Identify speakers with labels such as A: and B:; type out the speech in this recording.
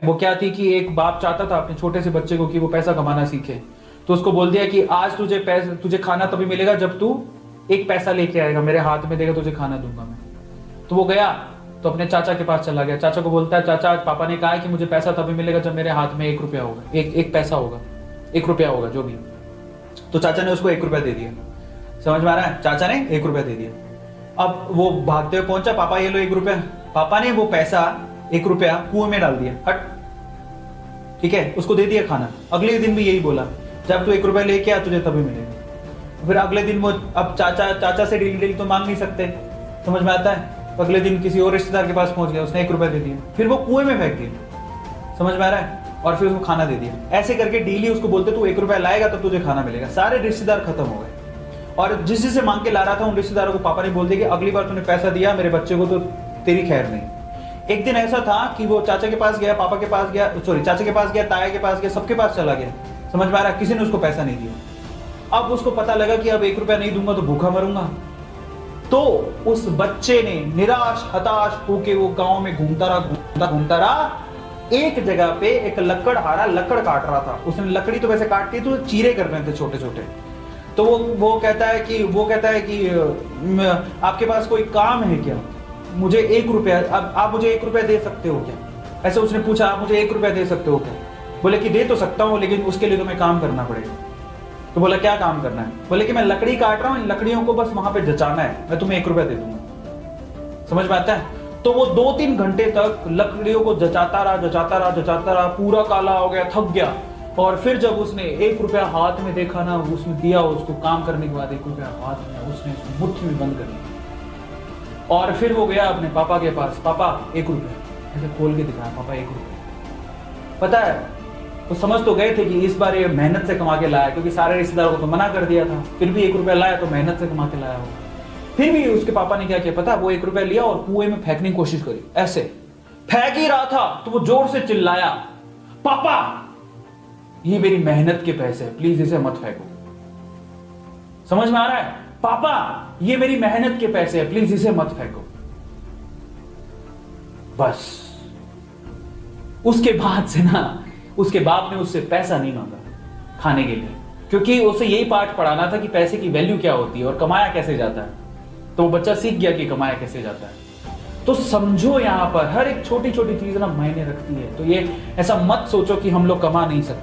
A: वो क्या थी कि एक बाप चाहता था अपने छोटे से बच्चे को कि वो पैसा कमाना सीखे, तो उसको बोल दिया कि आज तुझे खाना तभी मिलेगा जब तू एक पैसा लेके आएगा, मेरे हाथ में देगा, तुझे खाना दूंगा मैं। तो वो गया तो अपने चाचा के पास चला गया। चाचा को बोलता है, चाचा आज पापा ने कहा है कि मुझे पैसा तभी मिलेगा जब मेरे हाथ में 1 रुपया होगा, एक पैसा होगा, 1 रुपया होगा जो भी। तो चाचा ने उसको 1 रुपया दे दिया। समझ में आ रहा है? चाचा ने 1 रुपया दे दिया। अब वो भागते हुए पहुंचा, पापा ये लो 1 रुपया। पापा ने वो पैसा 1 रुपया कुएं में डाल दिया, हट, ठीक है, उसको दे दिया खाना। अगले दिन भी यही बोला, जब तू 1 रुपया लेके आ तुझे तभी मिलेगा। फिर अगले दिन वो, अब चाचा से डेली तो मांग नहीं सकते, समझ में आता है? तो अगले दिन किसी और रिश्तेदार के पास पहुंच गया, उसने 1 रुपया दे दिया, फिर वो कुएं में फेंक दिया। समझ में आ रहा है? और फिर उसको खाना दे दिया। ऐसे करके डेली उसको बोलते तू 1 रुपया लाएगा तब तुझे खाना मिलेगा। सारे रिश्तेदार खत्म हो गए, और जिस जिससे मांग के ला रहा था उन रिश्तेदारों को पापा ने बोल दिया कि अगली बार तूने पैसा दिया मेरे बच्चे को तो तेरी खैर नहीं। एक दिन ऐसा था कि वो चाचा के पास गया, पापा के पास गया, सॉरी चाचा के पास गया, ताया के पास गया, सबके पास चला गया। समझ में आ रहा है? किसी ने उसको पैसा नहीं दिया। अब उसको पता लगा कि अब 1 रुपया नहीं दूंगा तो भूखा मरूंगा। तो उस बच्चे ने निराश हताश होके वो गांव में घूमता रहा। एक जगह पे एक लकड़हारा लकड़ काट रहा था। उसने लकड़ी तो वैसे काटती तो चीरे कर रहे थे छोटे छोटे। तो वो कहता है कि आपके पास कोई काम है क्या? मुझे 1 रुपया, अब आप मुझे 1 रुपया दे सकते हो क्या? ऐसे उसने पूछा, आप मुझे 1 रुपया दे सकते हो क्या? बोले कि दे तो सकता हूँ, लेकिन उसके लिए तुम्हें काम करना पड़ेगा। तो बोला क्या काम करना है? बोले कि मैं लकड़ी काट रहा हूँ, इन लकड़ियों को बस वहां पे जचाना है, मैं तुम्हें 1 रुपया दे दूंगा। समझ में आता है? तो वो 2-3 घंटे तक लकड़ियों को जचाता रहा, पूरा काला हो गया, थक गया। और फिर जब उसने 1 रुपया हाथ में देखा ना, उसने दिया उसको काम करने के बाद 1 रुपया हाथ में, उसने उसको मुट्ठी में बंद कर लिया। और फिर वो गया अपने पापा के पास, पापा 1 रुपया, ऐसे खोल के दिखाया, पापा 1 रुपया। पता है, वो समझ तो गए थे कि इस बार ये मेहनत से कमा के लाया, क्योंकि सारे रिश्तेदारों को तो मना कर दिया था, फिर भी 1 रुपया लाया तो मेहनत से कमा के लाया होगा। फिर भी उसके पापा ने क्या किया पता? वो 1 रुपया लिया और कुएं में फेंकने की कोशिश करी। ऐसे फेंक ही रहा था तो वो जोर से चिल्लाया, पापा ये मेरी मेहनत के पैसे हैं, प्लीज इसे मत फेंको। समझ में आ रहा है? पापा ये मेरी मेहनत के पैसे हैं, प्लीज इसे मत फेंको। बस उसके बाद से ना, उसके बाप ने उससे पैसा नहीं मांगा खाने के लिए, क्योंकि उसे यही पाठ पढ़ाना था कि पैसे की वैल्यू क्या होती है और कमाया कैसे जाता है। तो वो बच्चा सीख गया कि कमाया कैसे जाता है। तो समझो, यहां पर हर एक छोटी छोटी चीज ना मायने रखती है। तो ये ऐसा मत सोचो कि हम लोग कमा नहीं सकते।